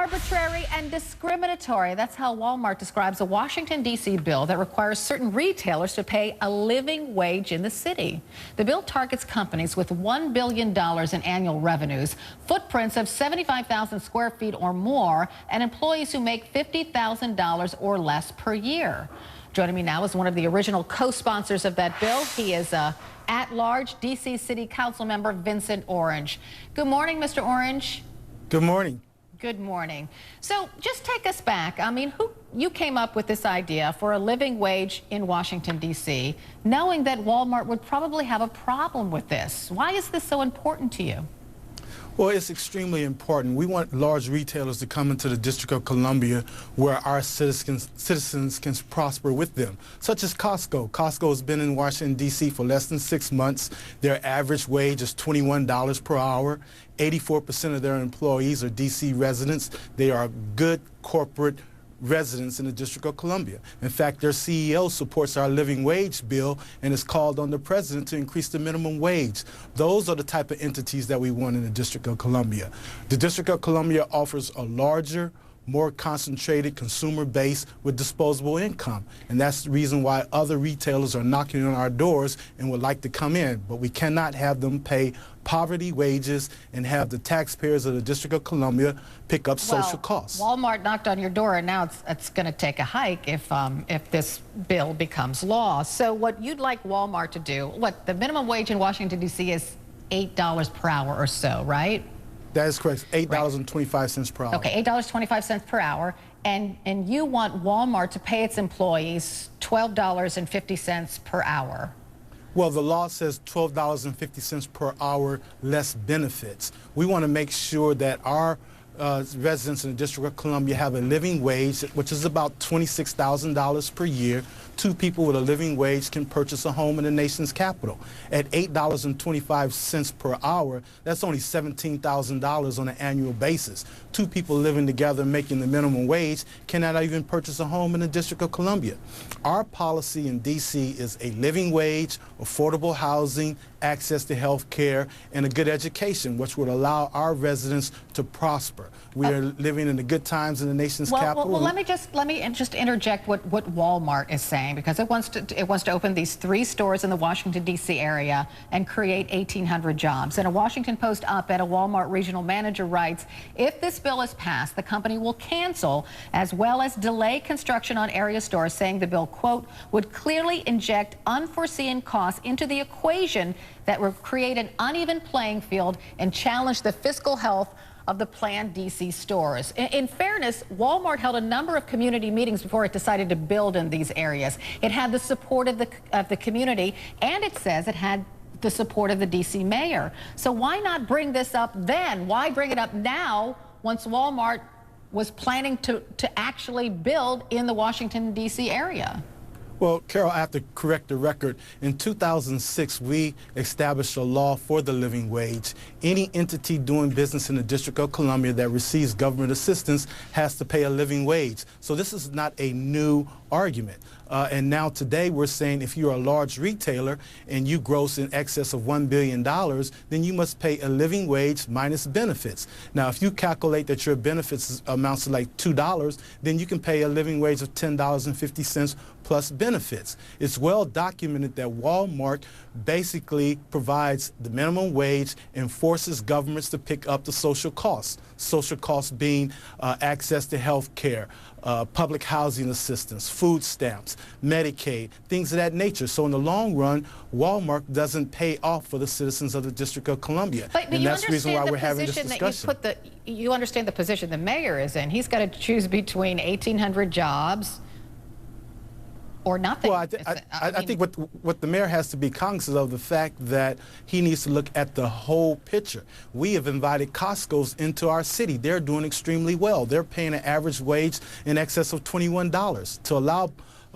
Arbitrary and discriminatory. That's how Walmart describes a Washington, D.C. bill that requires certain retailers to pay a living wage in the city. The bill targets companies with $1 billion in annual revenues, footprints of 75,000 square feet or more, and employees who make $50,000 or less per year. Joining me now is one of the original co-sponsors of that bill. He is at-large D.C. City Councilmember Vincent Orange. Good morning, Mr. Orange. Good morning. Good morning. So just take us back. I mean, you came up with this idea for a living wage in Washington, D.C., knowing that Walmart would probably have a problem with this. Why is this so important to you? Well, it's extremely important. We want large retailers to come into the District of Columbia where our citizens can prosper with them, such as Costco. Costco has been in Washington, D.C. for less than 6 months. Their average wage is $21 per hour. 84% of their employees are D.C. residents. They are good corporate residents in the District of Columbia. In fact, their CEO supports our living wage bill and has called on the president to increase the minimum wage. Those are the type of entities that we want in the District of Columbia. The District of Columbia offers a larger, more concentrated consumer base with disposable income. And that's the reason why other retailers are knocking on our doors and would like to come in. But we cannot have them pay poverty wages and have the taxpayers of the District of Columbia pick up social costs. Walmart knocked on your door, and now it's going to take a hike if this bill becomes law. So what you'd like Walmart to do, the minimum wage in Washington, D.C. is $8 per hour or so, right? That is correct. $8.25 per hour. Okay, $8.25 per hour. And you want Walmart to pay its employees $12.50 per hour. Well, the law says $12.50 per hour less benefits. We want to make sure that our residents in the District of Columbia have a living wage, which is about $26,000 per year. Two people with a living wage can purchase a home in the nation's capital. At $8.25 per hour, that's only $17,000 on an annual basis. Two people living together making the minimum wage cannot even purchase a home in the District of Columbia. Our policy in D.C. is a living wage, affordable housing, access to health care, and a good education, which would allow our residents to prosper. We are living in the good times in the nation's capital. Well, let me just interject what Walmart is saying, because it wants to open these 3 stores in the Washington, D.C. area and create 1,800 jobs. And a Washington Post op-ed, a Walmart regional manager writes, if this bill is passed, the company will cancel as well as delay construction on area stores, saying the bill, quote, would clearly inject unforeseen costs into the equation that would create an uneven playing field and challenge the fiscal health of the planned D.C. stores. In fairness, Walmart held a number of community meetings before it decided to build in these areas. It had the support of the community, and it says it had the support of the D.C. mayor. So why not bring this up then? Why bring it up now once Walmart was planning to actually build in the Washington, D.C. area? Well, Carol, I have to correct the record. In 2006, we established a law for the living wage. Any entity doing business in the District of Columbia that receives government assistance has to pay a living wage. So this is not a new argument. And now today we're saying if you're a large retailer and you gross in excess of $1 billion, then you must pay a living wage minus benefits. Now, if you calculate that your benefits amounts to like $2, then you can pay a living wage of $10.50 plus benefits. It's well documented that Walmart basically provides the minimum wage and forces governments to pick up the social costs being access to health care, public housing assistance, food stamps, Medicaid, things of that nature. So in the long run, Walmart doesn't pay off for the citizens of the District of Columbia. And that's the reason why we're having this discussion. You understand the position the mayor is in. He's got to choose between 1,800 jobs or nothing. Well, I think what the mayor has to be cognizant of the fact that he needs to look at the whole picture. We have invited Costco's into our city. They're doing extremely well. They're paying an average wage in excess of $21. To allow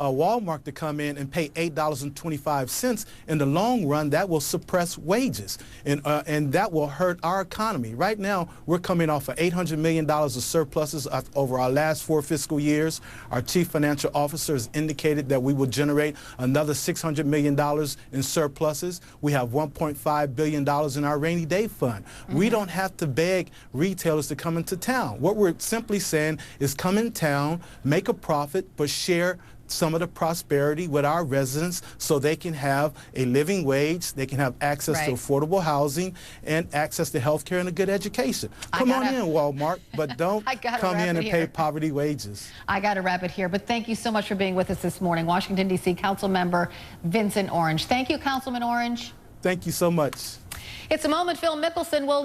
Walmart to come in and pay $8.25. In the long run, that will suppress wages, and that will hurt our economy. Right now, we're coming off of $800 million of surpluses over our last 4 fiscal years. Our chief financial officer has indicated that we will generate another $600 million in surpluses. We have $1.5 billion in our rainy day fund. We don't have to beg retailers to come into town. What we're simply saying is come in town, make a profit, but share some of the prosperity with our residents so they can have a living wage, they can have access to affordable housing and access to health care and a good education. Come on in, Walmart, but don't come in and pay poverty wages. I got to wrap it here, but thank you so much for being with us this morning. Washington, D.C. Councilmember Vincent Orange. Thank you, Councilman Orange. Thank you so much. It's a moment Phil Mickelson will